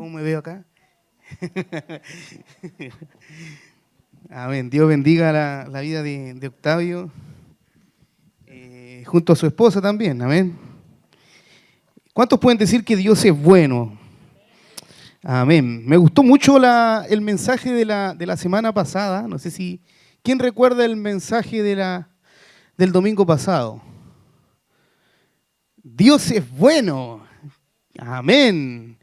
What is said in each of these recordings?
¿Cómo me veo acá? Amén. Dios bendiga la vida de Octavio, junto a su esposa también. Amén. ¿Cuántos pueden decir que Dios es bueno? Amén. Me gustó mucho el mensaje de la semana pasada. No sé si... ¿Quién recuerda el mensaje del domingo pasado? Dios es bueno. Amén.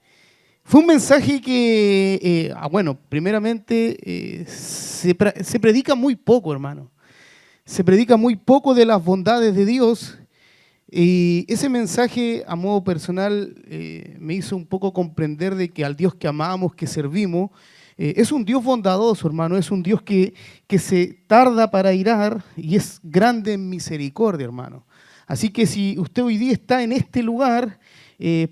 Fue un mensaje que, bueno, primeramente se predica muy poco, hermano. Se predica muy poco de las bondades de Dios. Y ese mensaje, a modo personal, me hizo un poco comprender de que al Dios que amamos, que servimos, es un Dios bondadoso, hermano. Es un Dios que se tarda para irar y es grande en misericordia, hermano. Así que si usted hoy día está en este lugar,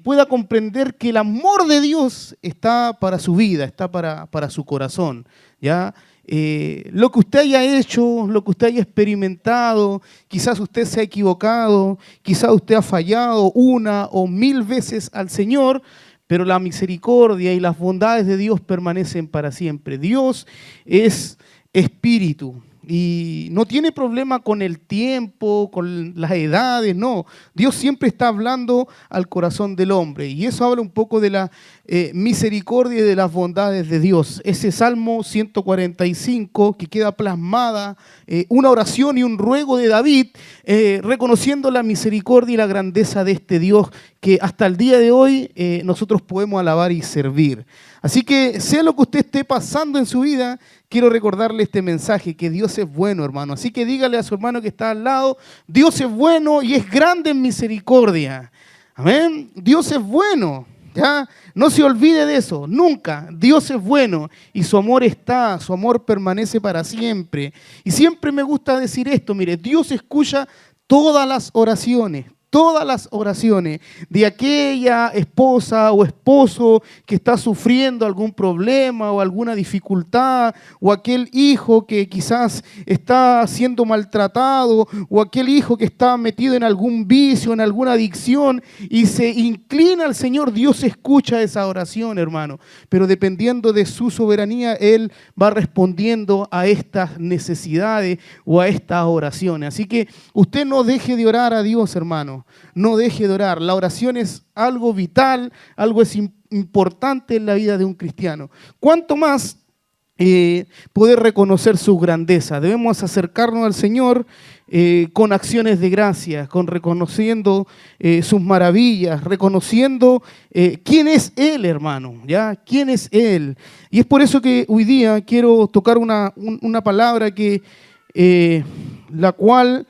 pueda comprender que el amor de Dios está para su vida, está para su corazón, ¿ya? Lo que usted haya hecho, lo que usted haya experimentado, quizás usted se ha equivocado, quizás usted ha fallado 1 o 1000 veces al Señor, pero la misericordia y las bondades de Dios permanecen para siempre. Dios es espíritu. Y no tiene problema con el tiempo, con las edades, no. Dios siempre está hablando al corazón del hombre. Y eso habla un poco de la misericordia y de las bondades de Dios. Ese Salmo 145 que queda plasmada, una oración y un ruego de David, reconociendo la misericordia y la grandeza de este Dios que hasta el día de hoy nosotros podemos alabar y servir. Así que sea lo que usted esté pasando en su vida, quiero recordarle este mensaje, que Dios es bueno, hermano. Así que dígale a su hermano que está al lado, Dios es bueno y es grande en misericordia. Amén. Dios es bueno, ¿ya? No se olvide de eso, nunca. Dios es bueno y su amor está, su amor permanece para siempre. Y siempre me gusta decir esto, mire, Dios escucha todas las oraciones de aquella esposa o esposo que está sufriendo algún problema o alguna dificultad, o aquel hijo que quizás está siendo maltratado, o aquel hijo que está metido en algún vicio, en alguna adicción, y se inclina al Señor. Dios escucha esa oración, hermano, pero dependiendo de su soberanía, Él va respondiendo a estas necesidades o a estas oraciones. Así que usted no deje de orar a Dios, hermano. No deje de orar. La oración es algo vital, algo es importante en la vida de un cristiano. ¿Cuánto más poder reconocer su grandeza? Debemos acercarnos al Señor con acciones de gracia, con reconociendo sus maravillas, reconociendo quién es Él, hermano, ¿ya? ¿Quién es Él? Y es por eso que hoy día quiero tocar una palabra que la cual...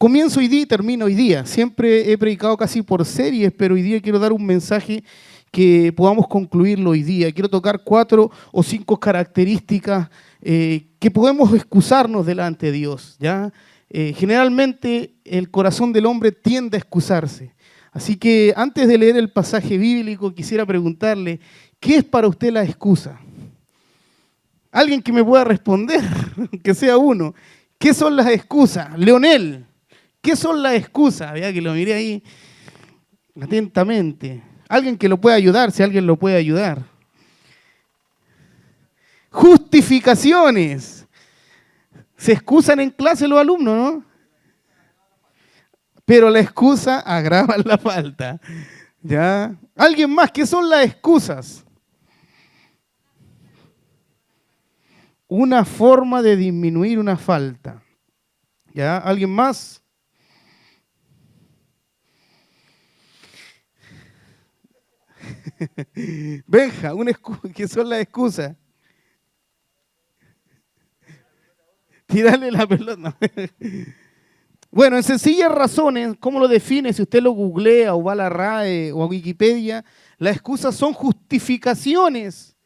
Comienzo hoy día y termino hoy día. Siempre he predicado casi por series, pero hoy día quiero dar un mensaje que podamos concluirlo hoy día. Quiero tocar 4 o 5 características que podemos excusarnos delante de Dios, ¿ya? Generalmente el corazón del hombre tiende a excusarse. Así que antes de leer el pasaje bíblico, quisiera preguntarle, ¿qué es para usted la excusa? Alguien que me pueda responder, que sea uno. ¿Qué son las excusas? Leonel. ¿Qué son las excusas? Vea que lo miré ahí atentamente. Alguien que lo pueda ayudar, si alguien lo puede ayudar. Justificaciones. Se excusan en clase los alumnos, ¿no? Pero la excusa agrava la falta. ¿Ya? ¿Alguien más? ¿Qué son las excusas? Una forma de disminuir una falta. ¿Ya? ¿Alguien más? Benja, ¿qué son las excusas? Tirarle la pelota. Bueno, en sencillas razones, ¿cómo lo define? Si usted lo googlea o va a la RAE o a Wikipedia, las excusas son justificaciones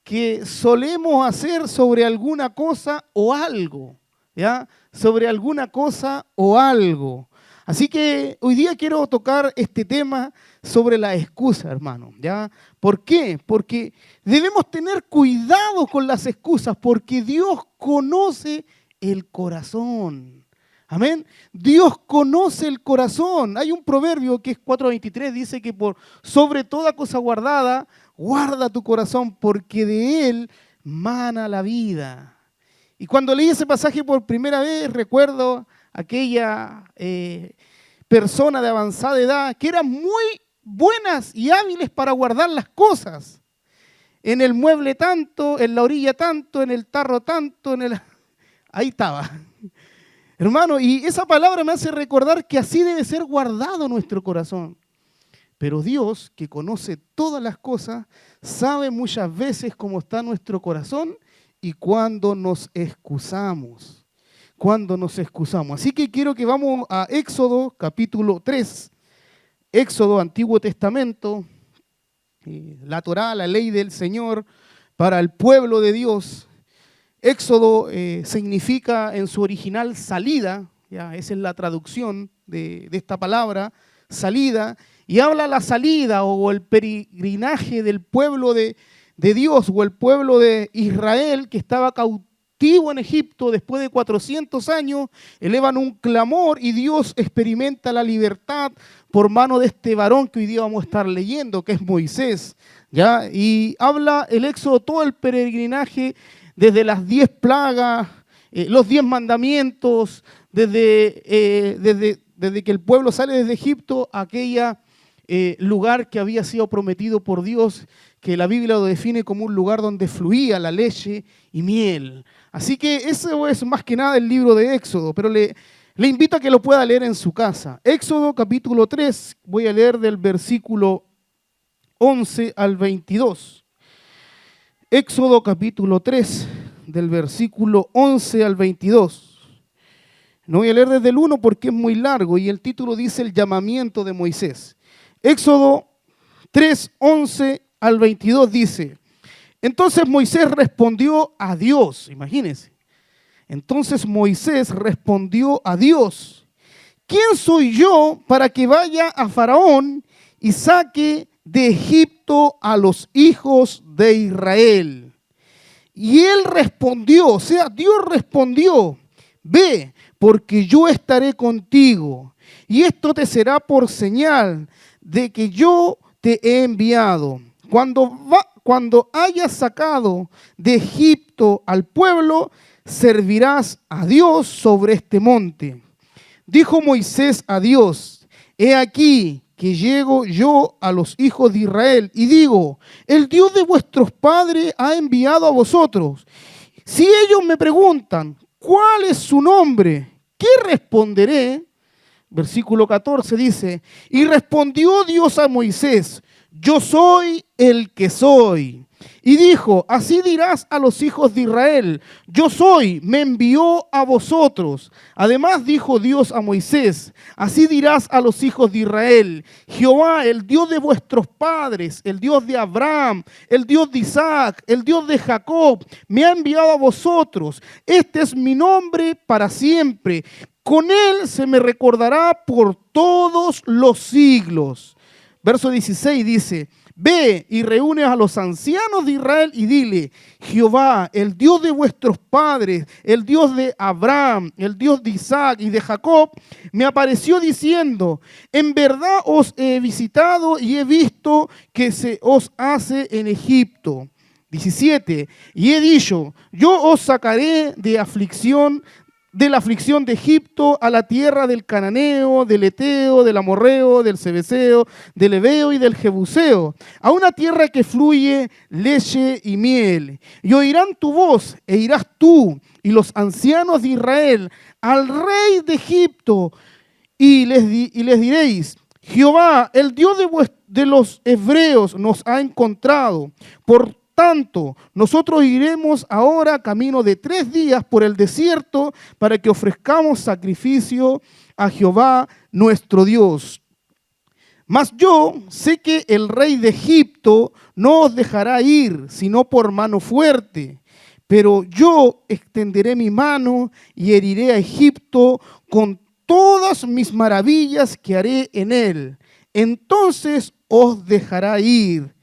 que solemos hacer sobre alguna cosa o algo, ¿ya? Sobre alguna cosa o algo. Así que hoy día quiero tocar este tema sobre la excusa, hermano, ¿ya? ¿Por qué? Porque debemos tener cuidado con las excusas, porque Dios conoce el corazón. Amén. Dios conoce el corazón. Hay un proverbio que es 4:23, dice que por sobre toda cosa guardada, guarda tu corazón porque de él mana la vida. Y cuando leí ese pasaje por primera vez, recuerdo aquella persona de avanzada edad que eran muy buenas y hábiles para guardar las cosas. En el mueble tanto, en la orilla tanto, en el tarro tanto, ahí estaba. Hermano, y esa palabra me hace recordar que así debe ser guardado nuestro corazón. Pero Dios, que conoce todas las cosas, sabe muchas veces cómo está nuestro corazón y cuándo nos excusamos. Así que quiero que vamos a Éxodo capítulo 3. Éxodo, Antiguo Testamento, la Torá, la ley del Señor para el pueblo de Dios. Éxodo significa en su original salida, ya, esa es la traducción de esta palabra, salida, y habla la salida o el peregrinaje del pueblo de Dios o el pueblo de Israel que estaba cautivo en Egipto después de 400 años, elevan un clamor y Dios experimenta la libertad por mano de este varón que hoy día vamos a estar leyendo, que es Moisés, ¿ya? Y habla el Éxodo todo el peregrinaje desde las 10 plagas, los 10 mandamientos, desde que el pueblo sale desde Egipto a aquella lugar que había sido prometido por Dios, que la Biblia lo define como un lugar donde fluía la leche y miel. Así que eso es más que nada el libro de Éxodo, pero le invito a que lo pueda leer en su casa. Éxodo capítulo 3, voy a leer del versículo 11 al 22. Éxodo capítulo 3, del versículo 11 al 22. No voy a leer desde el 1 porque es muy largo y el título dice el llamamiento de Moisés. Éxodo 3, 11 al 22 dice: entonces Moisés respondió a Dios, imagínense. Entonces Moisés respondió a Dios: ¿quién soy yo para que vaya a Faraón y saque de Egipto a los hijos de Israel? Y él respondió, o sea, Dios respondió: ve, porque yo estaré contigo, y esto te será por señal de que yo te he enviado. Cuando hayas sacado de Egipto al pueblo, servirás a Dios sobre este monte. Dijo Moisés a Dios: he aquí que llego yo a los hijos de Israel y digo: el Dios de vuestros padres ha enviado a vosotros. Si ellos me preguntan: ¿cuál es su nombre? ¿Qué responderé? Versículo 14 dice: y respondió Dios a Moisés: yo soy el que soy. Y dijo: así dirás a los hijos de Israel: yo soy, me envió a vosotros. Además dijo Dios a Moisés: así dirás a los hijos de Israel: Jehová, el Dios de vuestros padres, el Dios de Abraham, el Dios de Isaac, el Dios de Jacob, me ha enviado a vosotros. Este es mi nombre para siempre. Con él se me recordará por todos los siglos. Verso 16 dice: ve y reúne a los ancianos de Israel y dile: Jehová, el Dios de vuestros padres, el Dios de Abraham, el Dios de Isaac y de Jacob, me apareció diciendo: en verdad os he visitado y he visto que se os hace en Egipto. 17. Y he dicho: yo os sacaré de la aflicción de Egipto a la tierra del Cananeo, del Eteo, del Amorreo, del Cebeseo, del Heveo y del Jebuseo, a una tierra que fluye leche y miel. Y oirán tu voz, e irás tú y los ancianos de Israel al rey de Egipto, y les diréis: Jehová, el Dios de los hebreos, nos ha encontrado. Por tanto, nosotros iremos ahora camino de 3 días por el desierto para que ofrezcamos sacrificio a Jehová nuestro Dios. Mas yo sé que el rey de Egipto no os dejará ir, sino por mano fuerte. Pero yo extenderé mi mano y heriré a Egipto con todas mis maravillas que haré en él. Entonces os dejará ir.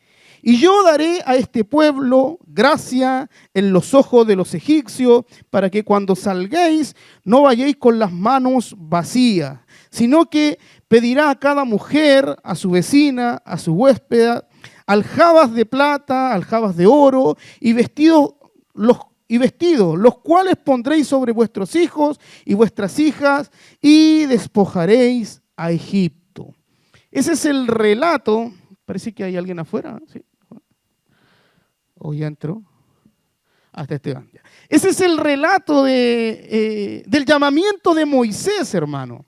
Y yo daré a este pueblo gracia en los ojos de los egipcios, para que cuando salgáis no vayáis con las manos vacías, sino que pedirá a cada mujer, a su vecina, a su huéspeda, aljabas de plata, aljabas de oro y vestidos, los cuales pondréis sobre vuestros hijos y vuestras hijas y despojaréis a Egipto. Ese es el relato. Parece que hay alguien afuera, ¿sí? ¿O ya entró? Hasta Esteban. Ese es el relato del llamamiento de Moisés, hermano.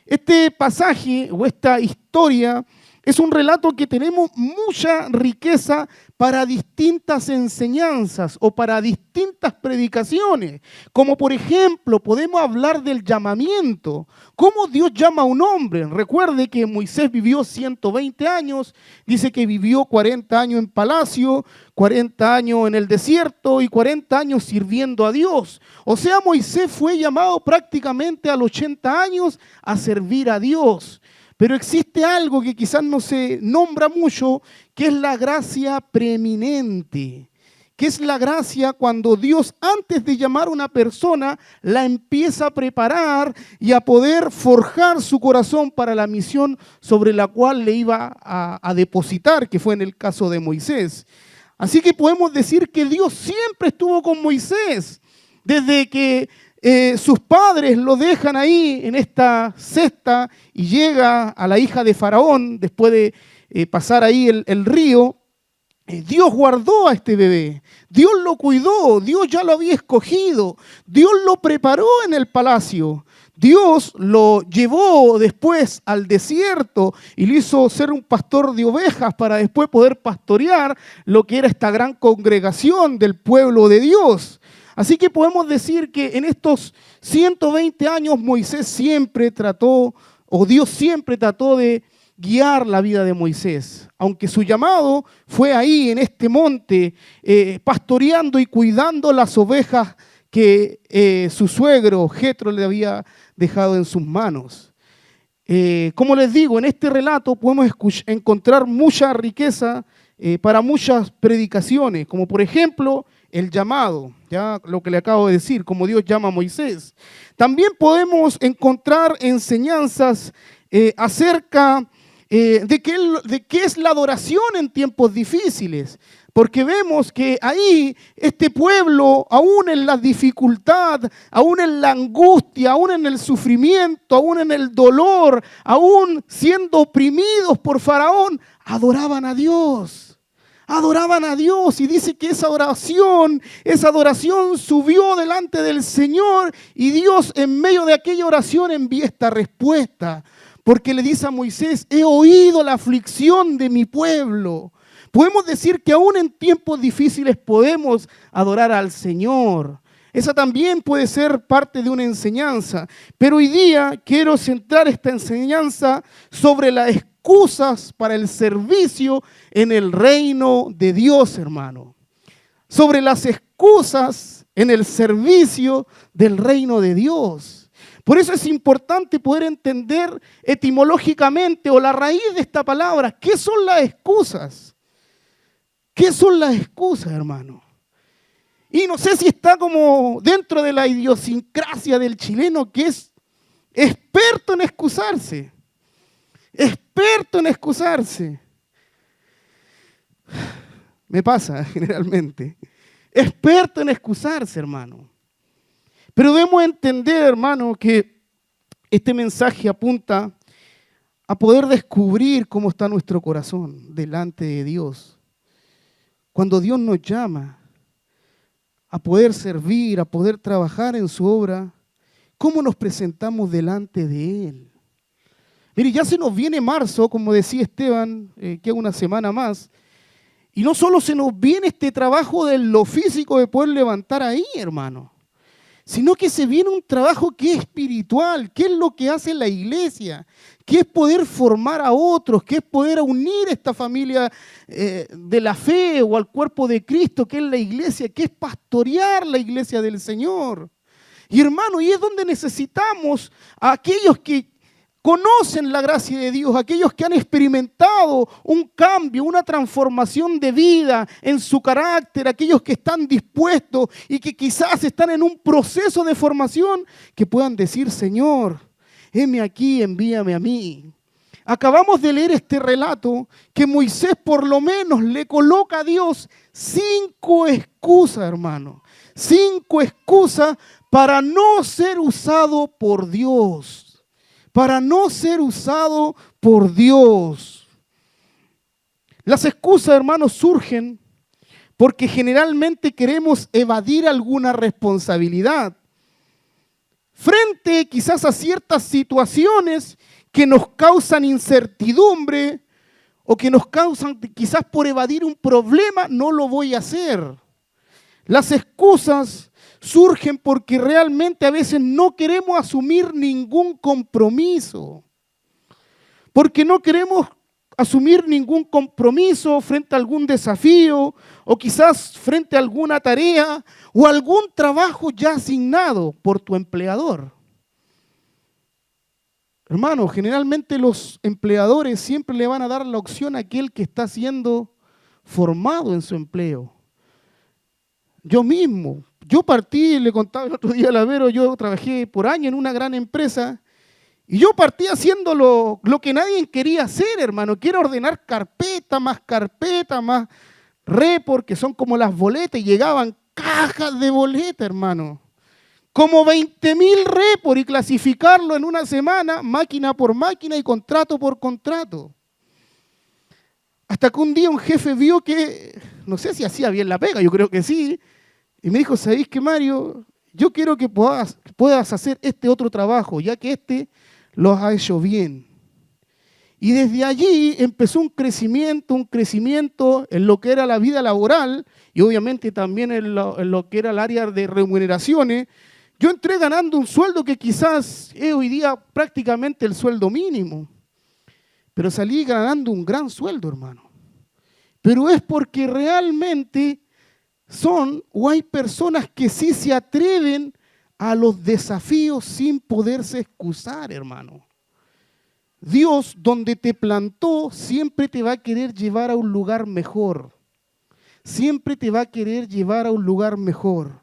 Este pasaje o esta historia es un relato que tenemos mucha riqueza para distintas enseñanzas o para distintas predicaciones. Como por ejemplo, podemos hablar del llamamiento. ¿Cómo Dios llama a un hombre? Recuerde que Moisés vivió 120 años, dice que vivió 40 años en palacio, 40 años en el desierto y 40 años sirviendo a Dios. O sea, Moisés fue llamado prácticamente a los 80 años a servir a Dios. Pero existe algo que quizás no se nombra mucho, que es la gracia preeminente, que es la gracia cuando Dios, antes de llamar a una persona, la empieza a preparar y a poder forjar su corazón para la misión sobre la cual le iba a depositar, que fue en el caso de Moisés. Así que podemos decir que Dios siempre estuvo con Moisés, desde que sus padres lo dejan ahí en esta cesta y llega a la hija de Faraón después de pasar ahí el río. Dios guardó a este bebé, Dios lo cuidó, Dios ya lo había escogido, Dios lo preparó en el palacio, Dios lo llevó después al desierto y lo hizo ser un pastor de ovejas para después poder pastorear lo que era esta gran congregación del pueblo de Dios. Así que podemos decir que en estos 120 años Moisés siempre trató, o Dios siempre trató de guiar la vida de Moisés. Aunque su llamado fue ahí en este monte, pastoreando y cuidando las ovejas que su suegro Jetro le había dejado en sus manos. Como les digo, en este relato podemos encontrar mucha riqueza para muchas predicaciones, como por ejemplo el llamado, ya lo que le acabo de decir, como Dios llama a Moisés. También podemos encontrar enseñanzas acerca de qué es la adoración en tiempos difíciles, porque vemos que ahí este pueblo, aún en la dificultad, aún en la angustia, aún en el sufrimiento, aún en el dolor, aún siendo oprimidos por Faraón, adoraban a Dios. Adoraban a Dios y dice que esa adoración subió delante del Señor y Dios en medio de aquella oración envía esta respuesta. Porque le dice a Moisés, he oído la aflicción de mi pueblo. Podemos decir que aún en tiempos difíciles podemos adorar al Señor. Esa también puede ser parte de una enseñanza. Pero hoy día quiero centrar esta enseñanza sobre las excusas para el servicio en el reino de Dios, hermano. Sobre las excusas en el servicio del reino de Dios. Por eso es importante poder entender etimológicamente o la raíz de esta palabra. ¿Qué son las excusas? ¿Qué son las excusas, hermano? Y no sé si está como dentro de la idiosincrasia del chileno, que es experto en excusarse. Experto en excusarse. Me pasa generalmente. Experto en excusarse, hermano. Pero debemos entender, hermano, que este mensaje apunta a poder descubrir cómo está nuestro corazón delante de Dios. Cuando Dios nos llama a poder servir, a poder trabajar en su obra, ¿cómo nos presentamos delante de Él? Mire, ya se nos viene marzo, como decía Esteban, queda una semana más, y no solo se nos viene este trabajo de lo físico de poder levantar ahí, hermano, sino que se viene un trabajo que es espiritual, que es lo que hace la iglesia, que es poder formar a otros, que es poder unir esta familia de la fe o al cuerpo de Cristo, que es la iglesia, que es pastorear la iglesia del Señor. Y hermano, y es donde necesitamos a aquellos que conocen la gracia de Dios, aquellos que han experimentado un cambio, una transformación de vida en su carácter, aquellos que están dispuestos y que quizás están en un proceso de formación, que puedan decir, Señor, heme aquí, envíame a mí. Acabamos de leer este relato que Moisés por lo menos le coloca a Dios 5 excusas, hermano. 5 excusas para no ser usado por Dios. Para no ser usado por Dios. Las excusas, hermanos, surgen porque generalmente queremos evadir alguna responsabilidad. Frente quizás a ciertas situaciones que nos causan incertidumbre o que nos causan quizás por evadir un problema, no lo voy a hacer. Las excusas surgen porque realmente a veces no queremos asumir ningún compromiso. Porque no queremos asumir ningún compromiso frente a algún desafío o quizás frente a alguna tarea o algún trabajo ya asignado por tu empleador. Hermano, generalmente los empleadores siempre le van a dar la opción a aquel que está siendo formado en su empleo. Yo mismo, yo partí, le contaba el otro día a la Vero, yo trabajé por años en una gran empresa y yo partí haciendo lo que nadie quería hacer, hermano, que era ordenar carpeta, más report, que son como las boletas, y llegaban cajas de boletas, hermano. Como 20.000 report y clasificarlo en una semana, máquina por máquina y contrato por contrato. Hasta que un día un jefe vio que, no sé si hacía bien la pega, yo creo que sí, y me dijo, ¿sabéis qué, Mario? Yo quiero que puedas hacer este otro trabajo, ya que este lo has hecho bien. Y desde allí empezó un crecimiento en lo que era la vida laboral y obviamente también en lo que era el área de remuneraciones. Yo entré ganando un sueldo que quizás es hoy día prácticamente el sueldo mínimo, pero salí ganando un gran sueldo, hermano. Pero es porque realmente hay personas que sí se atreven a los desafíos sin poderse excusar, hermano. Dios, donde te plantó, siempre te va a querer llevar a un lugar mejor. Siempre te va a querer llevar a un lugar mejor.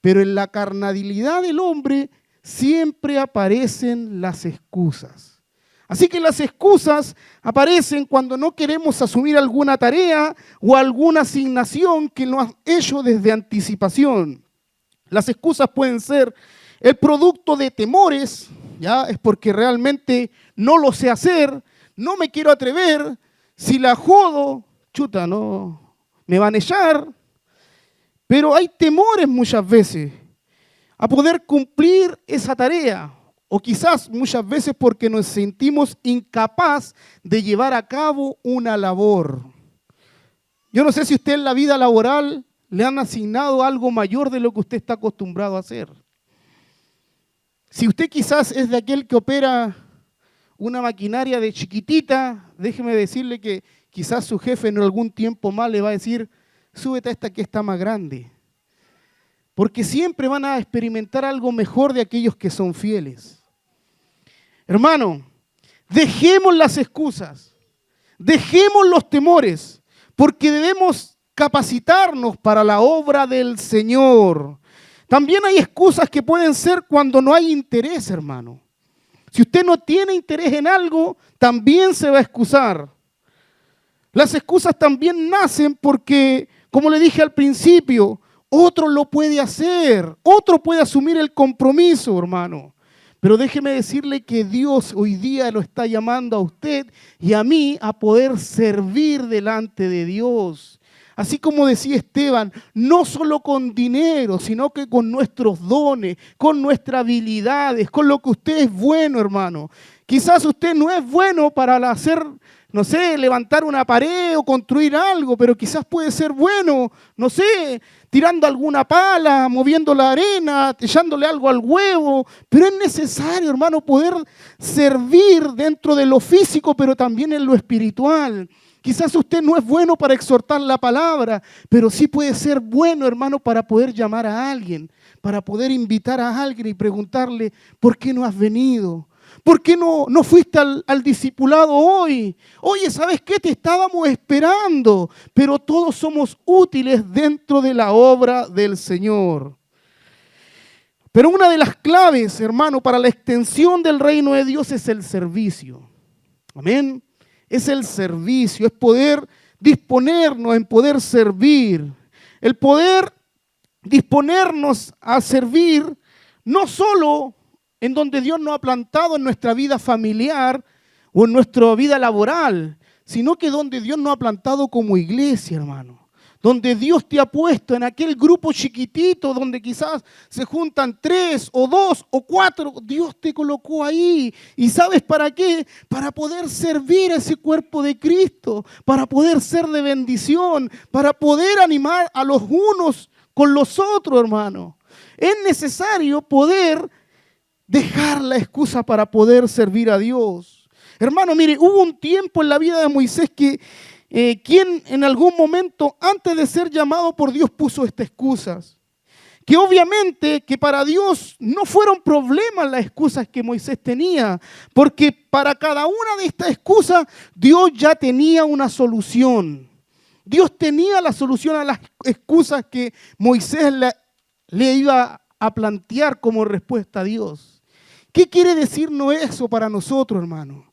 Pero en la carnalidad del hombre siempre aparecen las excusas. Así que las excusas aparecen cuando no queremos asumir alguna tarea o alguna asignación que nos han hecho desde anticipación. Las excusas pueden ser el producto de temores, ya es porque realmente no lo sé hacer, no me quiero atrever, si la jodo, chuta, no, me van a echar. Pero hay temores muchas veces a poder cumplir esa tarea, o quizás muchas veces porque nos sentimos incapaz de llevar a cabo una labor. Yo no sé si usted en la vida laboral le han asignado algo mayor de lo que usted está acostumbrado a hacer. Si usted quizás es de aquel que opera una maquinaria de chiquitita, déjeme decirle que quizás su jefe en algún tiempo más le va a decir, súbete a esta que está más grande. Porque siempre van a experimentar algo mejor de aquellos que son fieles. Hermano, dejemos las excusas, dejemos los temores, porque debemos capacitarnos para la obra del Señor. También hay excusas que pueden ser cuando no hay interés, hermano. Si usted no tiene interés en algo, también se va a excusar. Las excusas también nacen porque, como le dije al principio, otro lo puede hacer, otro puede asumir el compromiso, hermano. Pero déjeme decirle que Dios hoy día lo está llamando a usted y a mí a poder servir delante de Dios. Así como decía Esteban, no solo con dinero, sino que con nuestros dones, con nuestras habilidades, con lo que usted es bueno, hermano. Quizás usted no es bueno para hacer, no sé, levantar una pared o construir algo, pero quizás puede ser bueno, no sé, tirando alguna pala, moviendo la arena, echándole algo al huevo. Pero es necesario, hermano, poder servir dentro de lo físico, pero también en lo espiritual. Quizás usted no es bueno para exhortar la palabra, pero sí puede ser bueno, hermano, para poder llamar a alguien, para poder invitar a alguien y preguntarle, ¿por qué no has venido? ¿Por qué no fuiste al discipulado hoy? Oye, ¿sabes qué? Te estábamos esperando, pero todos somos útiles dentro de la obra del Señor. Pero una de las claves, hermano, para la extensión del reino de Dios es el servicio. Amén. Es el servicio, es poder disponernos en poder servir. El poder disponernos a servir no solo en donde Dios nos ha plantado en nuestra vida familiar o en nuestra vida laboral, sino que donde Dios nos ha plantado como iglesia, hermano. Donde Dios te ha puesto en aquel grupo chiquitito donde quizás se juntan 3 o 2 o 4, Dios te colocó ahí. ¿Y sabes para qué? Para poder servir a ese cuerpo de Cristo, para poder ser de bendición, para poder animar a los unos con los otros, hermano. Es necesario poder dejar la excusa para poder servir a Dios. Hermano, mire, hubo un tiempo en la vida de Moisés que quien en algún momento antes de ser llamado por Dios puso estas excusas. Que obviamente que para Dios no fueron problemas las excusas que Moisés tenía, porque para cada una de estas excusas Dios ya tenía una solución. Dios tenía la solución a las excusas que Moisés le iba a plantear como respuesta a Dios. ¿Qué quiere decirnos eso para nosotros, hermano?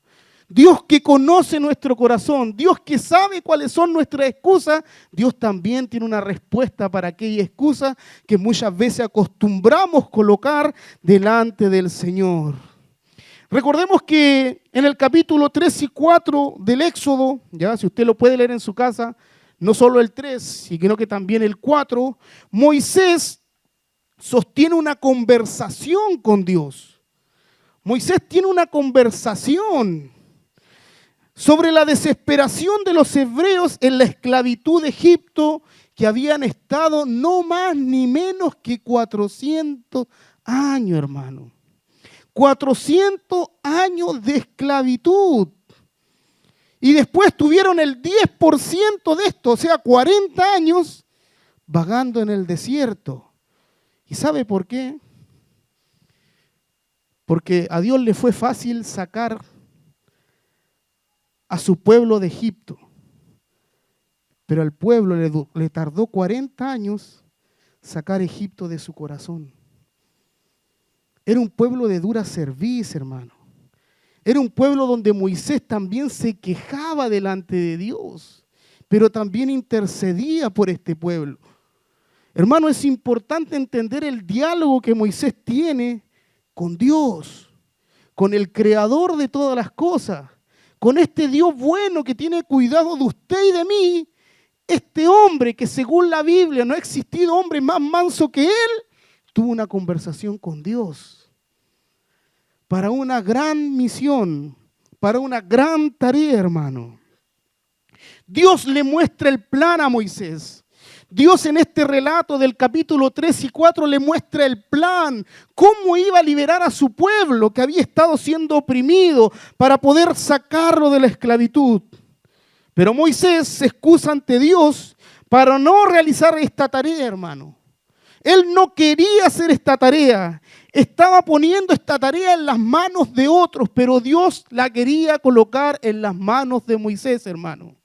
Dios que conoce nuestro corazón, Dios que sabe cuáles son nuestras excusas, Dios también tiene una respuesta para aquella excusa que muchas veces acostumbramos colocar delante del Señor. Recordemos que en el capítulo 3 y 4 del Éxodo, ya si usted lo puede leer en su casa, no solo el 3, sino que también el 4, Moisés sostiene una conversación con Dios. Moisés tiene una conversación sobre la desesperación de los hebreos en la esclavitud de Egipto, que habían estado no más ni menos que 400 años, hermano. 400 años de esclavitud. Y después tuvieron el 10% de esto, o sea, 40 años vagando en el desierto. ¿Y sabe por qué? Porque a Dios le fue fácil sacar a su pueblo de Egipto, pero al pueblo le tardó 40 años sacar Egipto de su corazón. Era un pueblo de dura cerviz, hermano. Era un pueblo donde Moisés también se quejaba delante de Dios, pero también intercedía por este pueblo. Hermano, es importante entender el diálogo que Moisés tiene con Dios, con el creador de todas las cosas. Con este Dios bueno que tiene cuidado de usted y de mí, este hombre que según la Biblia no ha existido hombre más manso que él, tuvo una conversación con Dios para una gran misión, para una gran tarea, hermano. Dios le muestra el plan a Moisés. Dios en este relato del capítulo 3 y 4 le muestra el plan, cómo iba a liberar a su pueblo que había estado siendo oprimido para poder sacarlo de la esclavitud. Pero Moisés se excusa ante Dios para no realizar esta tarea, hermano. Él no quería hacer esta tarea, estaba poniendo esta tarea en las manos de otros, pero Dios la quería colocar en las manos de Moisés, hermano.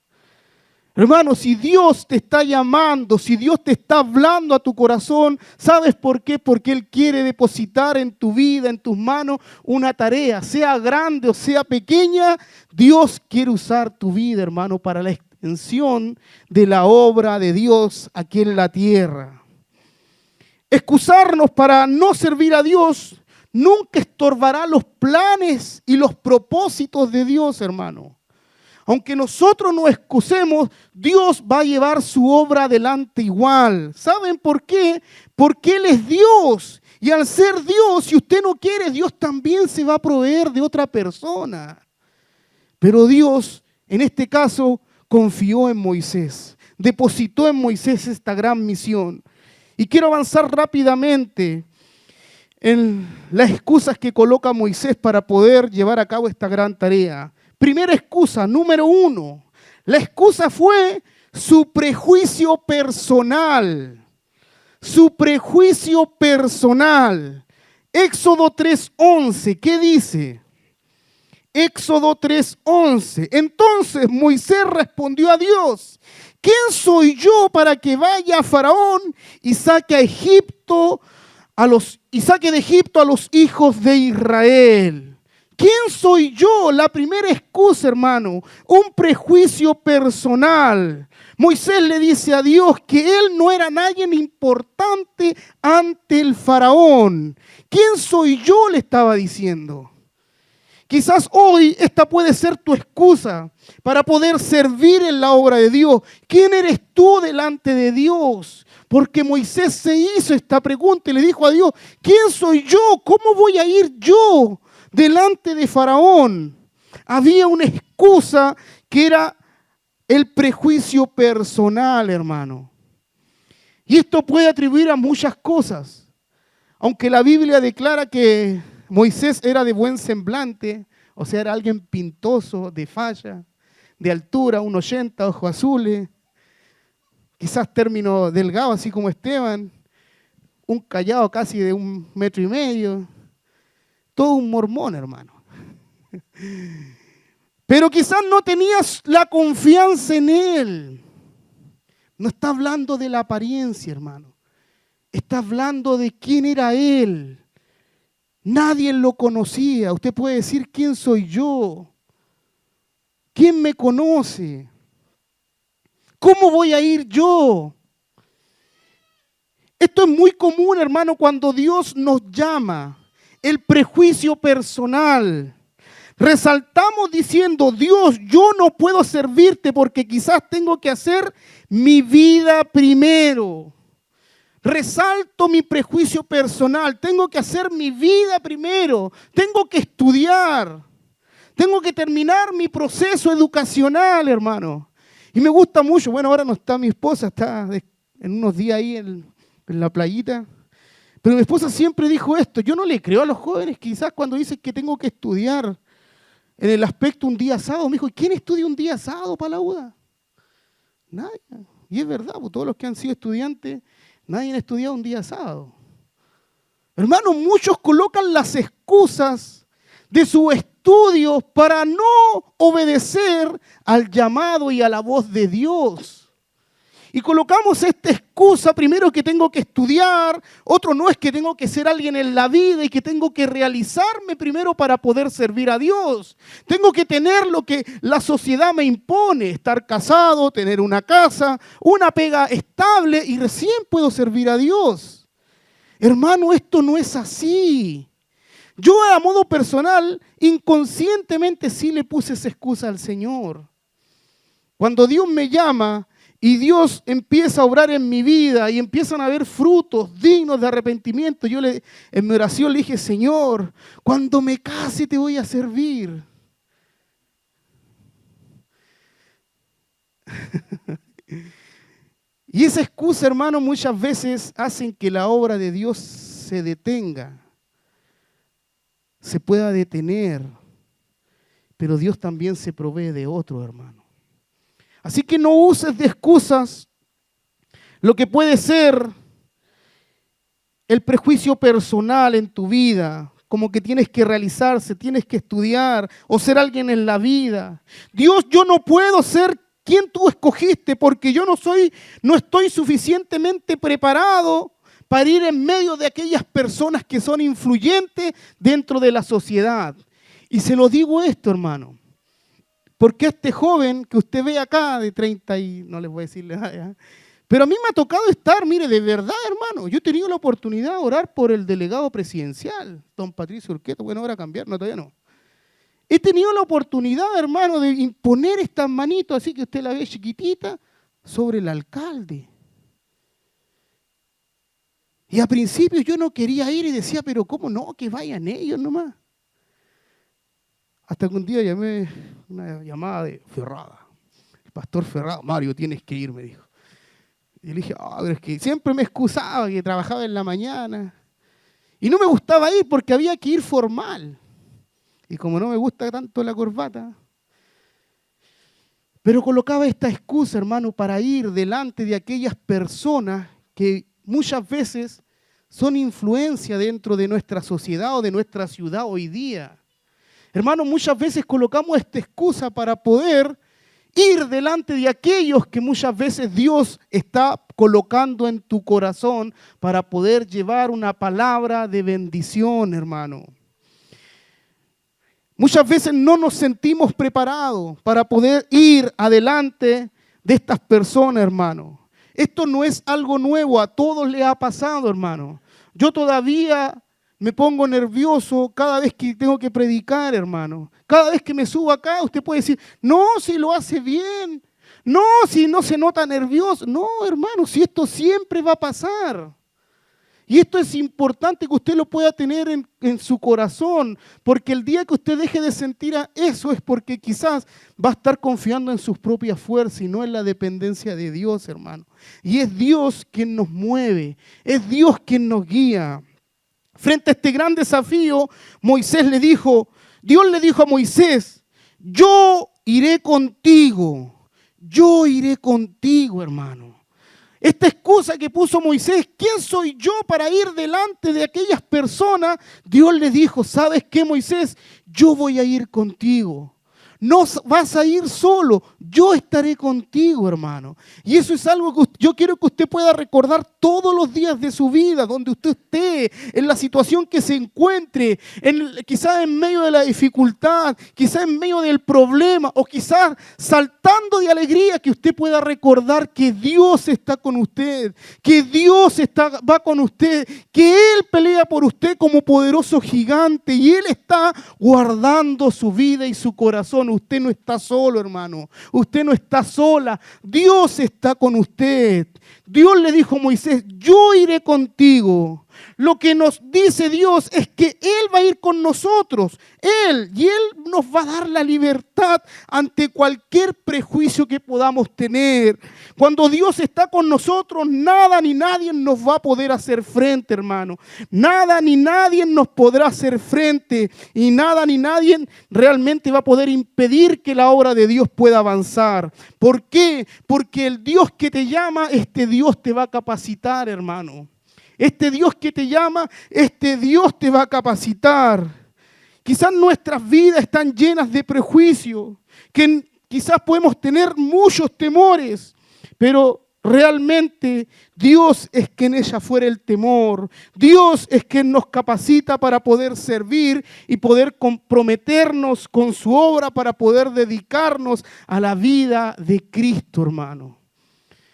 Hermano, si Dios te está llamando, si Dios te está hablando a tu corazón, ¿sabes por qué? Porque Él quiere depositar en tu vida, en tus manos, una tarea, sea grande o sea pequeña. Dios quiere usar tu vida, hermano, para la extensión de la obra de Dios aquí en la tierra. Excusarnos para no servir a Dios nunca estorbará los planes y los propósitos de Dios, hermano. Aunque nosotros nos excusemos, Dios va a llevar su obra adelante igual. ¿Saben por qué? Porque Él es Dios. Y al ser Dios, si usted no quiere, Dios también se va a proveer de otra persona. Pero Dios, en este caso, confió en Moisés. Depositó en Moisés esta gran misión. Y quiero avanzar rápidamente en las excusas que coloca Moisés para poder llevar a cabo esta gran tarea. Primera excusa, número 1. La excusa fue su prejuicio personal. Su prejuicio personal. Éxodo 3:11, ¿qué dice? Éxodo 3:11. Entonces Moisés respondió a Dios: ¿quién soy yo para que vaya a Faraón y saque de Egipto a los hijos de Israel? ¿Quién soy yo? La primera excusa, hermano, un prejuicio personal. Moisés le dice a Dios que él no era nadie importante ante el faraón. ¿Quién soy yo? Le estaba diciendo. Quizás hoy esta puede ser tu excusa para poder servir en la obra de Dios. ¿Quién eres tú delante de Dios? Porque Moisés se hizo esta pregunta y le dijo a Dios, ¿quién soy yo? ¿Cómo voy a ir yo delante de Faraón? Había una excusa que era el prejuicio personal, hermano. Y esto puede atribuir a muchas cosas. Aunque la Biblia declara que Moisés era de buen semblante, o sea, era alguien pintoso, de falla, de altura, 1,80, ojos azules, quizás término delgado, así como Esteban, un callado casi de 1,5 metros, todo un mormón, hermano. Pero quizás no tenías la confianza en él. No está hablando de la apariencia, hermano. Está hablando de quién era él. Nadie lo conocía. Usted puede decir, ¿quién soy yo? ¿Quién me conoce? ¿Cómo voy a ir yo? Esto es muy común, hermano, cuando Dios nos llama. El prejuicio personal. Resaltamos diciendo, Dios, yo no puedo servirte porque quizás tengo que hacer mi vida primero. Resalto mi prejuicio personal, tengo que hacer mi vida primero, tengo que estudiar, tengo que terminar mi proceso educacional, hermano. Y me gusta mucho, bueno, ahora no está mi esposa, está en unos días ahí en la playita, pero mi esposa siempre dijo esto, yo no le creo a los jóvenes, quizás cuando dicen que tengo que estudiar en el aspecto un día sábado, me dijo, ¿quién estudia un día sábado para la UDA? Nadie. Y es verdad, pues todos los que han sido estudiantes, nadie ha estudiado un día sábado. Hermanos, muchos colocan las excusas de sus estudios para no obedecer al llamado y a la voz de Dios. Y colocamos esta excusa, primero que tengo que estudiar, otro no es que tengo que ser alguien en la vida y que tengo que realizarme primero para poder servir a Dios. Tengo que tener lo que la sociedad me impone, estar casado, tener una casa, una pega estable y recién puedo servir a Dios. Hermano, esto no es así. Yo a modo personal, inconscientemente sí le puse esa excusa al Señor. Cuando Dios me llama, y Dios empieza a obrar en mi vida y empiezan a haber frutos dignos de arrepentimiento. Yo en mi oración le dije, Señor, cuando me case te voy a servir. Y esa excusa, hermano, muchas veces hacen que la obra de Dios se detenga, se pueda detener. Pero Dios también se provee de otro, hermano. Así que no uses de excusas lo que puede ser el prejuicio personal en tu vida, como que tienes que realizarse, tienes que estudiar o ser alguien en la vida. Dios, yo no puedo ser quien tú escogiste porque yo no estoy suficientemente preparado para ir en medio de aquellas personas que son influyentes dentro de la sociedad. Y se lo digo esto, hermano. Porque este joven que usted ve acá de 30 y no les voy a decirle nada, pero a mí me ha tocado estar, mire, de verdad, hermano, yo he tenido la oportunidad de orar por el delegado presidencial, don Patricio Urqueta, bueno, ahora cambiar, no, todavía no. He tenido la oportunidad, hermano, de imponer estas manitos, así que usted la ve chiquitita, sobre el alcalde. Y a principio yo no quería ir y decía, pero ¿cómo no? Que vayan ellos nomás. Hasta que un día llamé una llamada de Ferrada. El pastor Ferrada, Mario, tienes que ir, me dijo. Y le dije, pero es que siempre me excusaba que trabajaba en la mañana. Y no me gustaba ir porque había que ir formal. Y como no me gusta tanto la corbata, pero colocaba esta excusa, hermano, para ir delante de aquellas personas que muchas veces son influencia dentro de nuestra sociedad o de nuestra ciudad hoy día. Hermano, muchas veces colocamos esta excusa para poder ir delante de aquellos que muchas veces Dios está colocando en tu corazón para poder llevar una palabra de bendición, hermano. Muchas veces no nos sentimos preparados para poder ir adelante de estas personas, hermano. Esto no es algo nuevo, a todos les ha pasado, hermano. Yo todavía me pongo nervioso cada vez que tengo que predicar, hermano. Cada vez que me subo acá, usted puede decir, no, si lo hace bien. No, si no se nota nervioso. No, hermano, si esto siempre va a pasar. Y esto es importante que usted lo pueda tener en su corazón, porque el día que usted deje de sentir eso es porque quizás va a estar confiando en sus propias fuerzas y no en la dependencia de Dios, hermano. Y es Dios quien nos mueve, es Dios quien nos guía. Frente a este gran desafío, Dios le dijo a Moisés, yo iré contigo, hermano. Esta excusa que puso Moisés, ¿quién soy yo para ir delante de aquellas personas? Dios le dijo, ¿sabes qué, Moisés? Yo voy a ir contigo. No vas a ir solo, yo estaré contigo, hermano. Y eso es algo que yo quiero que usted pueda recordar todos los días de su vida, donde usted esté, en la situación que se encuentre, quizás en medio de la dificultad, quizás en medio del problema, o quizás saltando de alegría, que usted pueda recordar que Dios está con usted, que Dios va con usted, que Él pelea por usted como poderoso gigante y Él está guardando su vida y su corazón. Usted no está solo, hermano. Usted no está sola. Dios está con usted. Dios le dijo a Moisés, yo iré contigo. Lo que nos dice Dios es que Él va a ir con nosotros. Él nos va a dar la libertad ante cualquier prejuicio que podamos tener. Cuando Dios está con nosotros, nada ni nadie nos va a poder hacer frente, hermano. Nada ni nadie nos podrá hacer frente. Y nada ni nadie realmente va a poder impedir que la obra de Dios pueda avanzar. ¿Por qué? Porque el Dios que te llama, este Dios te va a capacitar, hermano. Este Dios que te llama, este Dios te va a capacitar. Quizás nuestras vidas están llenas de prejuicios, que quizás podemos tener muchos temores, pero realmente Dios es quien echa fuera el temor. Dios es quien nos capacita para poder servir y poder comprometernos con su obra para poder dedicarnos a la vida de Cristo, hermano.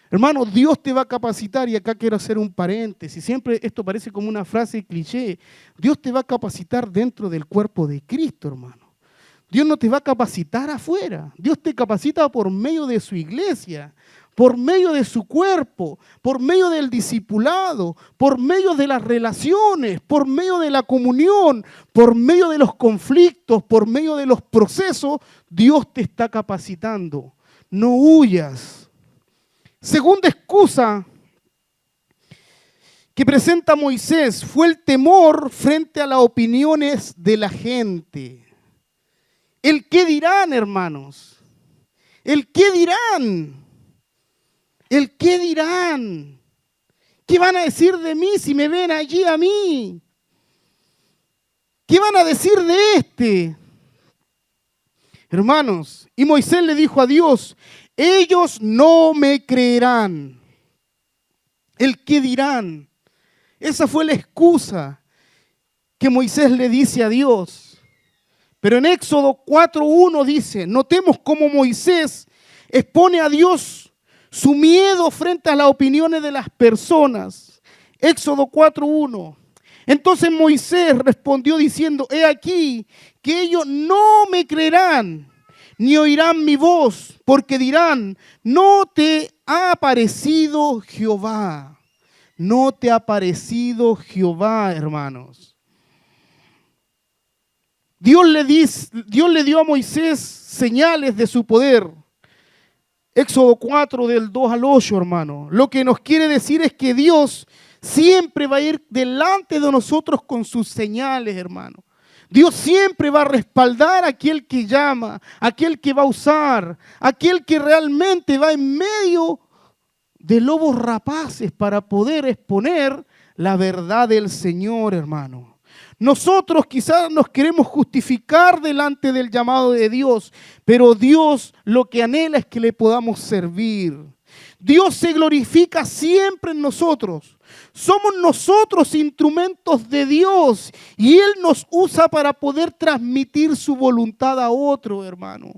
Hermano, Dios te va a capacitar, y acá quiero hacer un paréntesis, siempre esto parece como una frase cliché. Dios te va a capacitar dentro del cuerpo de Cristo, hermano. Dios no te va a capacitar afuera, Dios te capacita por medio de su iglesia, por medio de su cuerpo, por medio del discipulado, por medio de las relaciones, por medio de la comunión, por medio de los conflictos, por medio de los procesos. Dios te está capacitando. No huyas. Segunda excusa que presenta Moisés fue el temor frente a las opiniones de la gente. ¿El qué dirán, hermanos? ¿El qué dirán? ¿El qué dirán? ¿Qué van a decir de mí si me ven allí a mí? ¿Qué van a decir de este? Hermanos, y Moisés le dijo a Dios, ellos no me creerán. ¿El qué dirán? Esa fue la excusa que Moisés le dice a Dios. Pero en Éxodo 4:1 dice, notemos cómo Moisés expone a Dios su miedo frente a las opiniones de las personas. Éxodo 4:1. Entonces Moisés respondió diciendo, he aquí que ellos no me creerán, ni oirán mi voz, porque dirán, no te ha aparecido Jehová. No te ha aparecido Jehová, hermanos. Dios le dio a Moisés señales de su poder. Éxodo 4, del 2 al 8, hermano. Lo que nos quiere decir es que Dios siempre va a ir delante de nosotros con sus señales, hermano. Dios siempre va a respaldar a aquel que llama, a aquel que va a usar, a aquel que realmente va en medio de lobos rapaces para poder exponer la verdad del Señor, hermano. Nosotros quizás nos queremos justificar delante del llamado de Dios, pero Dios lo que anhela es que le podamos servir. Dios se glorifica siempre en nosotros. Somos nosotros instrumentos de Dios y Él nos usa para poder transmitir su voluntad a otro, hermano.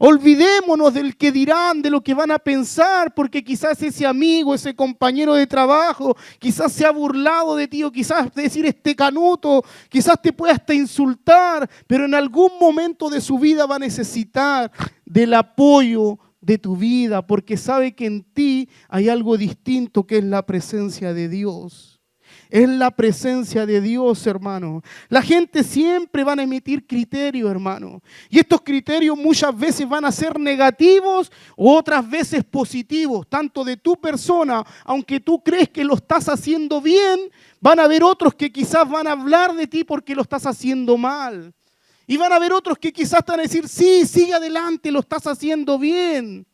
Olvidémonos del que dirán, de lo que van a pensar, porque quizás ese amigo, ese compañero de trabajo, quizás se ha burlado de ti o quizás decir este canuto, quizás te pueda hasta insultar, pero en algún momento de su vida va a necesitar del apoyo de tu vida, porque sabe que en ti hay algo distinto que es la presencia de Dios. Es la presencia de Dios, hermano. La gente siempre va a emitir criterios, hermano. Y estos criterios muchas veces van a ser negativos o otras veces positivos, tanto de tu persona, aunque tú crees que lo estás haciendo bien, van a haber otros que quizás van a hablar de ti porque lo estás haciendo mal. Y van a haber otros que quizás te van a decir, sí, sigue adelante, lo estás haciendo bien.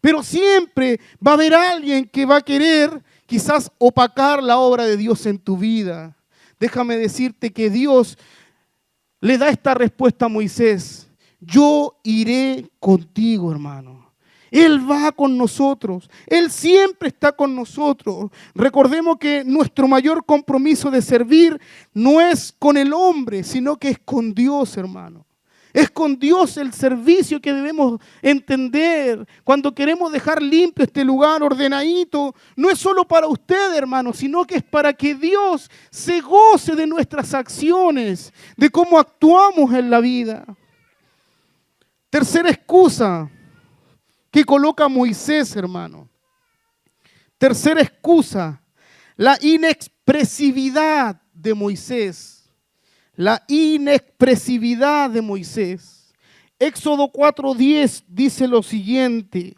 Pero siempre va a haber alguien que va a querer quizás opacar la obra de Dios en tu vida. Déjame decirte que Dios le da esta respuesta a Moisés. Yo iré contigo, hermano. Él va con nosotros. Él siempre está con nosotros. Recordemos que nuestro mayor compromiso de servir no es con el hombre, sino que es con Dios, hermano. Es con Dios el servicio que debemos entender. Cuando queremos dejar limpio este lugar, ordenadito, no es solo para usted, hermano, sino que es para que Dios se goce de nuestras acciones, de cómo actuamos en la vida. Tercera excusa que coloca Moisés, hermano. Tercera excusa, la inexpresividad de Moisés. La inexpresividad de Moisés. Éxodo 4:10 dice lo siguiente.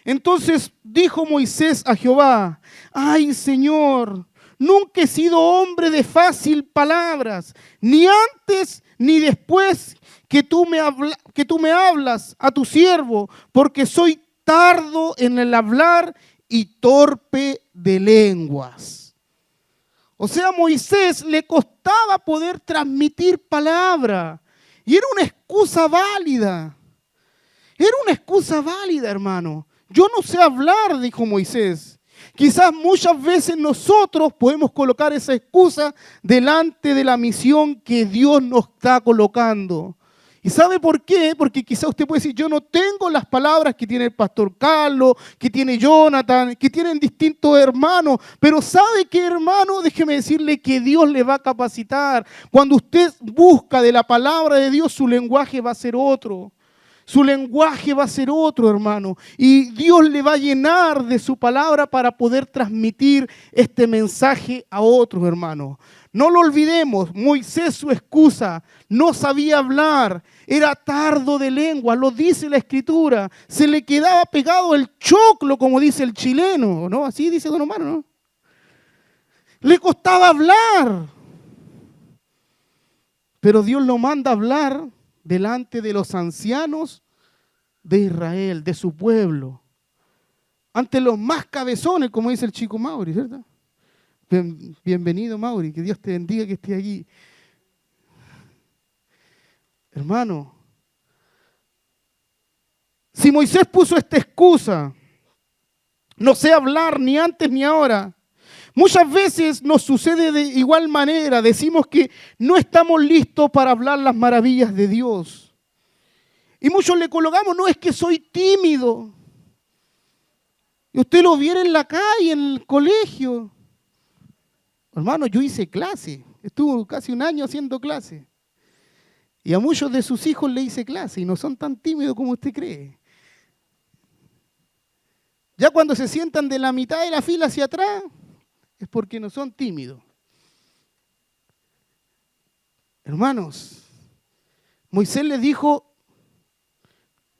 Entonces dijo Moisés a Jehová, ay Señor, nunca he sido hombre de fácil palabras, ni antes ni después que tú me hablas a tu siervo, porque soy tardo en el hablar y torpe de lenguas. O sea, a Moisés le costaba poder transmitir palabra. Y era una excusa válida. Era una excusa válida, hermano. Yo no sé hablar, dijo Moisés. Quizás muchas veces nosotros podemos colocar esa excusa delante de la misión que Dios nos está colocando. ¿Y sabe por qué? Porque quizás usted puede decir, yo no tengo las palabras que tiene el pastor Carlos, que tiene Jonathan, que tienen distintos hermanos. Pero ¿sabe qué, hermano? Déjeme decirle que Dios le va a capacitar. Cuando usted busca de la palabra de Dios, su lenguaje va a ser otro. Su lenguaje va a ser otro, hermano. Y Dios le va a llenar de su palabra para poder transmitir este mensaje a otros, hermano. No lo olvidemos, Moisés su excusa, no sabía hablar, era tardo de lengua, lo dice la Escritura. Se le quedaba pegado el choclo, como dice el chileno, ¿no? Así dice Don Omar, ¿no? Le costaba hablar. Pero Dios lo manda a hablar delante de los ancianos de Israel, de su pueblo. Ante los más cabezones, como dice el chico Mauri, ¿cierto? Bienvenido, Mauri, que Dios te bendiga que estés aquí. Hermano, si Moisés puso esta excusa, no sé hablar ni antes ni ahora, muchas veces nos sucede de igual manera, decimos que no estamos listos para hablar las maravillas de Dios. Y muchos le colocamos, no, es que soy tímido. Y usted lo viera en la calle, en el colegio. Hermano, yo hice clase, estuve casi un año haciendo clase. Y a muchos de sus hijos le hice clase y no son tan tímidos como usted cree. Ya cuando se sientan de la mitad de la fila hacia atrás, es porque no son tímidos. Hermanos, Moisés les dijo,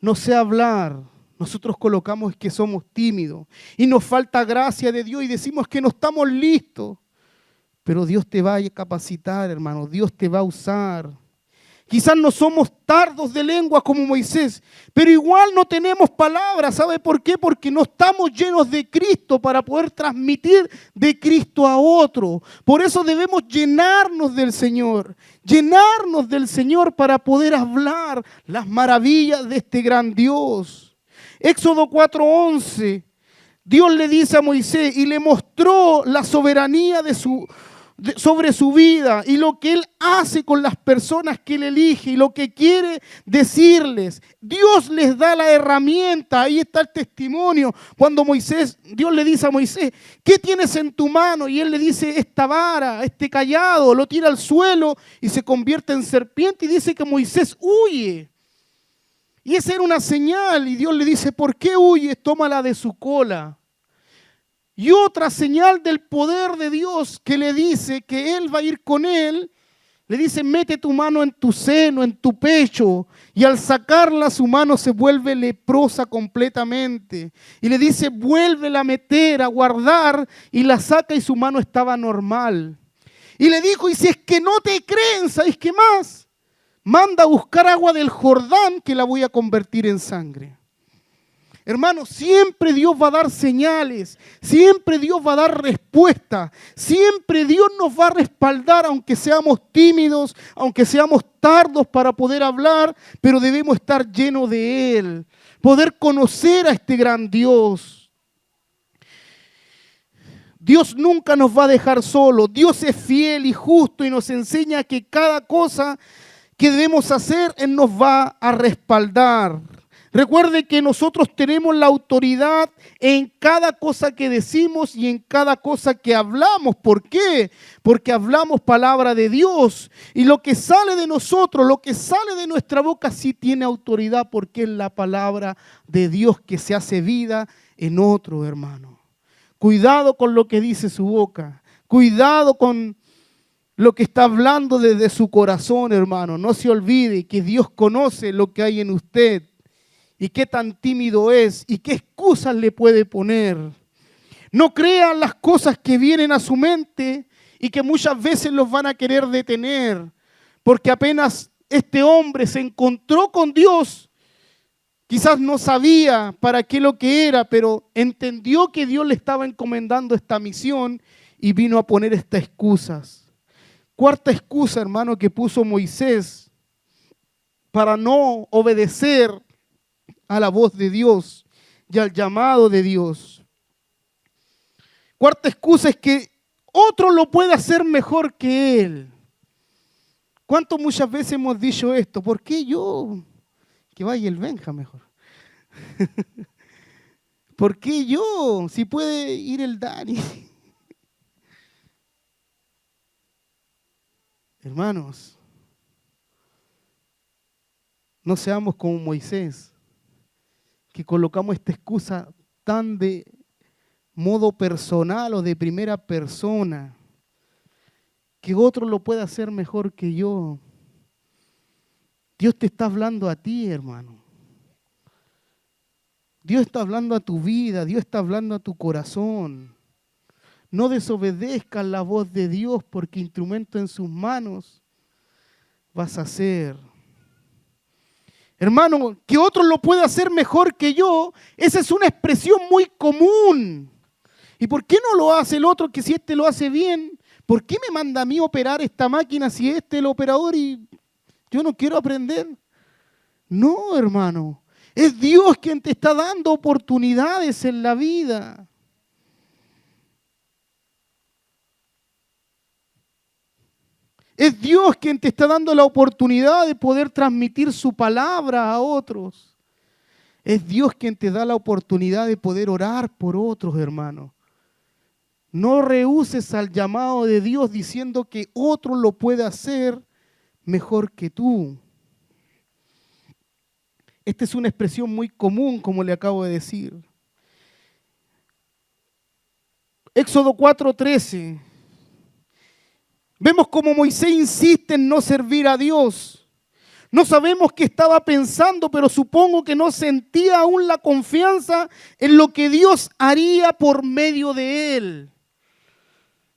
no sé hablar. Nosotros colocamos que somos tímidos y nos falta gracia de Dios y decimos que no estamos listos. Pero Dios te va a capacitar, hermano. Dios te va a usar. Quizás no somos tardos de lengua como Moisés, pero igual no tenemos palabras. ¿Sabe por qué? Porque no estamos llenos de Cristo para poder transmitir de Cristo a otro. Por eso debemos llenarnos del Señor. Llenarnos del Señor para poder hablar las maravillas de este gran Dios. Éxodo 4:11. Dios le dice a Moisés y le mostró la soberanía sobre su vida y lo que Él hace con las personas que Él elige y lo que quiere decirles. Dios les da la herramienta, ahí está el testimonio. Cuando Dios le dice a Moisés, ¿qué tienes en tu mano? Y Él le dice, esta vara, este cayado, lo tira al suelo y se convierte en serpiente y dice que Moisés huye. Y esa era una señal y Dios le dice, ¿por qué huyes? Tómala de su cola. Y otra señal del poder de Dios que le dice que Él va a ir con él, le dice, mete tu mano en tu seno, en tu pecho. Y al sacarla su mano se vuelve leprosa completamente. Y le dice, vuélvela a meter, a guardar. Y la saca y su mano estaba normal. Y le dijo, y si es que no te creen, ¿sabes qué más? Manda a buscar agua del Jordán que la voy a convertir en sangre. Hermanos, siempre Dios va a dar señales, siempre Dios va a dar respuesta, siempre Dios nos va a respaldar aunque seamos tímidos, aunque seamos tardos para poder hablar, pero debemos estar llenos de Él, poder conocer a este gran Dios. Dios nunca nos va a dejar solos, Dios es fiel y justo y nos enseña que cada cosa que debemos hacer, Él nos va a respaldar. Recuerde que nosotros tenemos la autoridad en cada cosa que decimos y en cada cosa que hablamos. ¿Por qué? Porque hablamos palabra de Dios. Y lo que sale de nosotros, lo que sale de nuestra boca sí tiene autoridad porque es la palabra de Dios que se hace vida en otro, hermano. Cuidado con lo que dice su boca. Cuidado con lo que está hablando desde su corazón, hermano. No se olvide que Dios conoce lo que hay en usted y qué tan tímido es y qué excusas le puede poner. No crean las cosas que vienen a su mente y que muchas veces los van a querer detener, porque apenas este hombre se encontró con Dios, quizás no sabía para qué lo que era, pero entendió que Dios le estaba encomendando esta misión y vino a poner estas excusas. Cuarta excusa, hermano, que puso Moisés para no obedecer a la voz de Dios y al llamado de Dios. Cuarta excusa es que otro lo puede hacer mejor que él. ¿Cuánto muchas veces hemos dicho esto? ¿Por qué yo? Que vaya el Benja mejor. ¿Por qué yo? Si puede ir el Dani. Hermanos, no seamos como Moisés, que colocamos esta excusa tan de modo personal o de primera persona, que otro lo puede hacer mejor que yo. Dios te está hablando a ti, hermano. Dios está hablando a tu vida, Dios está hablando a tu corazón. No desobedezcas la voz de Dios porque instrumento en sus manos vas a ser. Hermano, que otro lo pueda hacer mejor que yo, esa es una expresión muy común. ¿Y por qué no lo hace el otro que si este lo hace bien? ¿Por qué me manda a mí operar esta máquina si este es el operador y yo no quiero aprender? No, hermano. Es Dios quien te está dando oportunidades en la vida. Es Dios quien te está dando la oportunidad de poder transmitir su palabra a otros. Es Dios quien te da la oportunidad de poder orar por otros, hermano. No rehuses al llamado de Dios diciendo que otro lo puede hacer mejor que tú. Esta es una expresión muy común, como le acabo de decir. Éxodo 4:13. Vemos cómo Moisés insiste en no servir a Dios. No sabemos qué estaba pensando, pero supongo que no sentía aún la confianza en lo que Dios haría por medio de él.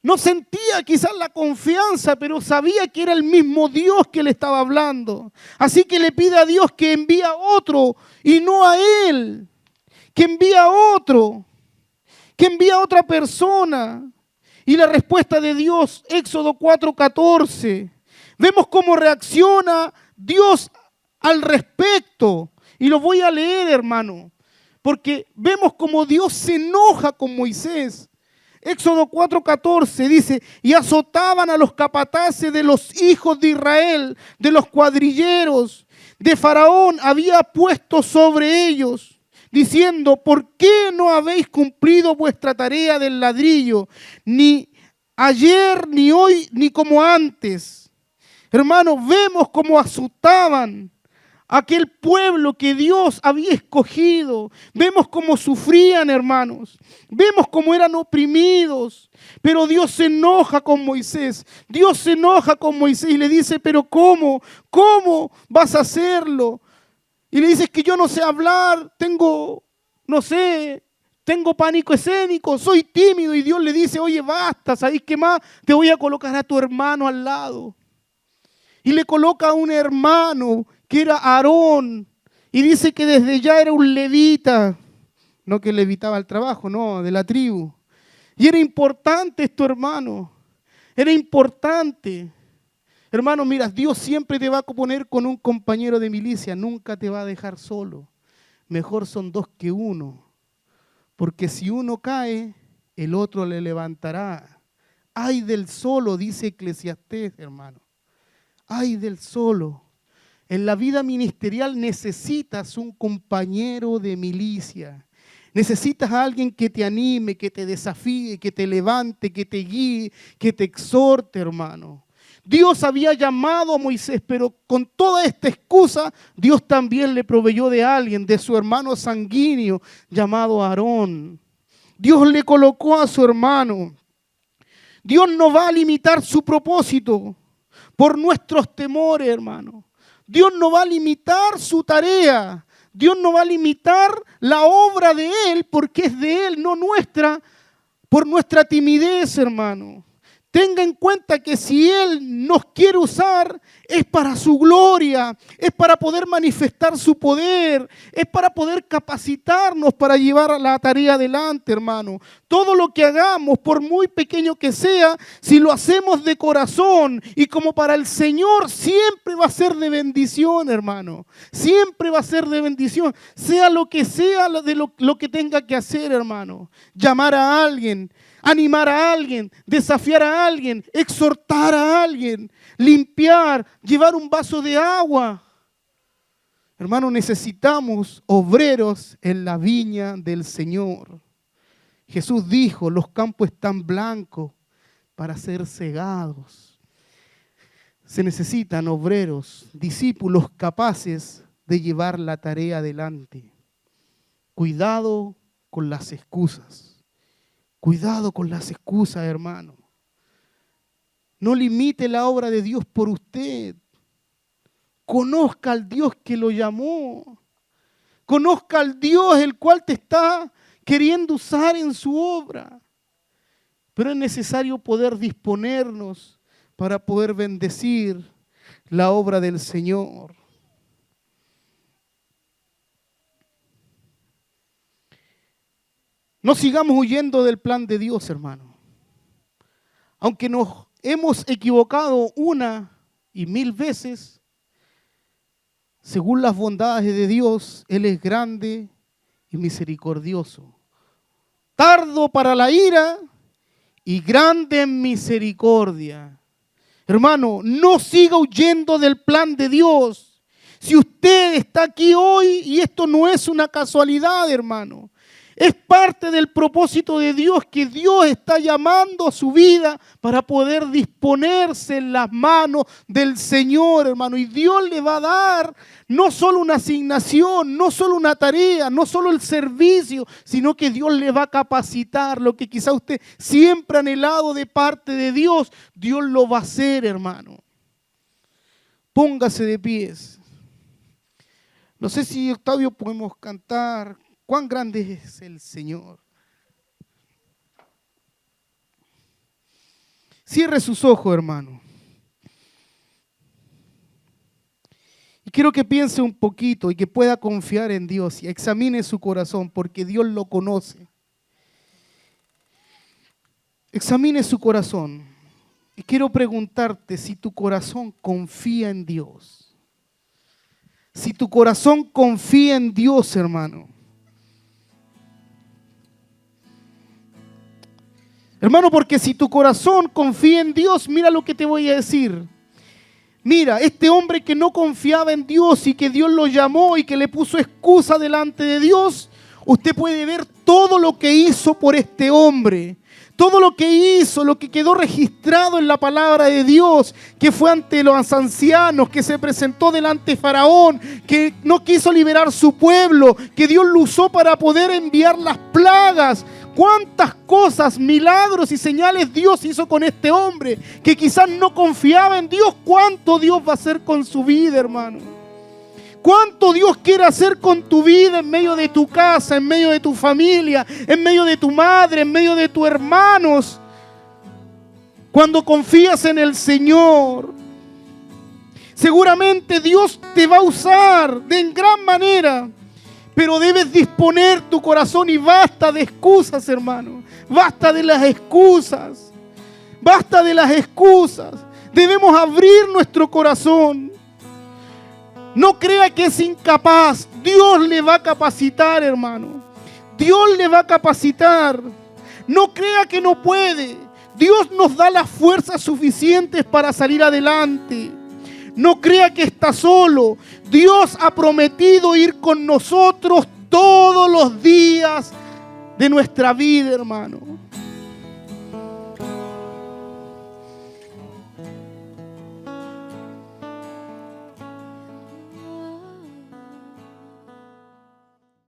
No sentía quizás la confianza, pero sabía que era el mismo Dios que le estaba hablando. Así que le pide a Dios que envíe a otro y no a él. Que envíe a otro. Que envíe a otra persona. Y la respuesta de Dios, Éxodo 4:14. Vemos cómo reacciona Dios al respecto. Y lo voy a leer, hermano. Porque vemos como Dios se enoja con Moisés. Éxodo 4:14 dice, y azotaban a los capataces de los hijos de Israel, de los cuadrilleros de Faraón, había puesto sobre ellos, diciendo, ¿por qué no habéis cumplido vuestra tarea del ladrillo? Ni ayer, ni hoy, ni como antes. Hermanos, vemos cómo azotaban aquel pueblo que Dios había escogido. Vemos cómo sufrían, hermanos. Vemos cómo eran oprimidos. Pero Dios se enoja con Moisés. Dios se enoja con Moisés y le dice, pero ¿cómo? ¿Cómo vas a hacerlo? Y le dice, es que yo no sé hablar, tengo pánico escénico, soy tímido. Y Dios le dice, oye, basta, ¿sabéis qué más? Te voy a colocar a tu hermano al lado. Y le coloca a un hermano que era Aarón, y dice que desde ya era un levita, no que levitaba el trabajo, no, de la tribu. Y era importante esto, hermano, era importante. Hermano, mira, Dios siempre te va a poner con un compañero de milicia, nunca te va a dejar solo. Mejor son dos que uno, porque si uno cae, el otro le levantará. Ay del solo, dice Eclesiastés, hermano. Ay del solo. En la vida ministerial necesitas un compañero de milicia. Necesitas a alguien que te anime, que te desafíe, que te levante, que te guíe, que te exhorte, hermano. Dios había llamado a Moisés, pero con toda esta excusa, Dios también le proveyó de alguien, de su hermano sanguíneo llamado Aarón. Dios le colocó a su hermano. Dios no va a limitar su propósito por nuestros temores, hermano. Dios no va a limitar su tarea. Dios no va a limitar la obra de Él porque es de Él, no nuestra, por nuestra timidez, hermano. Tenga en cuenta que si Él nos quiere usar, es para su gloria, es para poder manifestar su poder, es para poder capacitarnos para llevar la tarea adelante, hermano. Todo lo que hagamos, por muy pequeño que sea, si lo hacemos de corazón y como para el Señor, siempre va a ser de bendición, hermano. Siempre va a ser de bendición, sea lo que sea lo que tenga que hacer, hermano. Llamar a alguien, animar a alguien, desafiar a alguien, exhortar a alguien, limpiar, llevar un vaso de agua. Hermano, necesitamos obreros en la viña del Señor. Jesús dijo, los campos están blancos para ser cegados. Se necesitan obreros, discípulos capaces de llevar la tarea adelante. Cuidado con las excusas. Cuidado con las excusas, hermano. No limite la obra de Dios por usted. Conozca al Dios que lo llamó. Conozca al Dios el cual te está queriendo usar en su obra. Pero es necesario poder disponernos para poder bendecir la obra del Señor. No sigamos huyendo del plan de Dios, hermano. Aunque nos hemos equivocado una y mil veces, según las bondades de Dios, Él es grande y misericordioso. Tardo para la ira y grande en misericordia. Hermano, no siga huyendo del plan de Dios. Si usted está aquí hoy, y esto no es una casualidad, hermano, es parte del propósito de Dios que Dios está llamando a su vida para poder disponerse en las manos del Señor, hermano. Y Dios le va a dar no solo una asignación, no solo una tarea, no solo el servicio, sino que Dios le va a capacitar. Lo que quizá usted siempre ha anhelado de parte de Dios, Dios lo va a hacer, hermano. Póngase de pies. No sé si, Octavio, podemos cantar ¿Cuán grande es el Señor? Cierre sus ojos, hermano. Y quiero que piense un poquito y que pueda confiar en Dios y examine su corazón porque Dios lo conoce. Examine su corazón. Y quiero preguntarte si tu corazón confía en Dios. Si tu corazón confía en Dios, hermano. Hermano, porque si tu corazón confía en Dios, mira lo que te voy a decir. Mira, este hombre que no confiaba en Dios y que Dios lo llamó y que le puso excusa delante de Dios, usted puede ver todo lo que hizo por este hombre. Todo lo que hizo, lo que quedó registrado en la palabra de Dios, que fue ante los ancianos, que se presentó delante de Faraón, que no quiso liberar su pueblo, que Dios lo usó para poder enviar las plagas. Cuántas cosas, milagros y señales Dios hizo con este hombre, que quizás no confiaba en Dios. ¿Cuánto Dios va a hacer con su vida, hermano? ¿Cuánto Dios quiere hacer con tu vida en medio de tu casa, en medio de tu familia, en medio de tu madre, en medio de tus hermanos? Cuando confías en el Señor, seguramente Dios te va a usar de en gran manera, pero debes disponer tu corazón y basta de excusas, hermano. Basta de las excusas. Basta de las excusas. Debemos abrir nuestro corazón. No crea que es incapaz. Dios le va a capacitar, hermano. Dios le va a capacitar. No crea que no puede. Dios nos da las fuerzas suficientes para salir adelante. No crea que está solo. Dios ha prometido ir con nosotros todos los días de nuestra vida, hermano.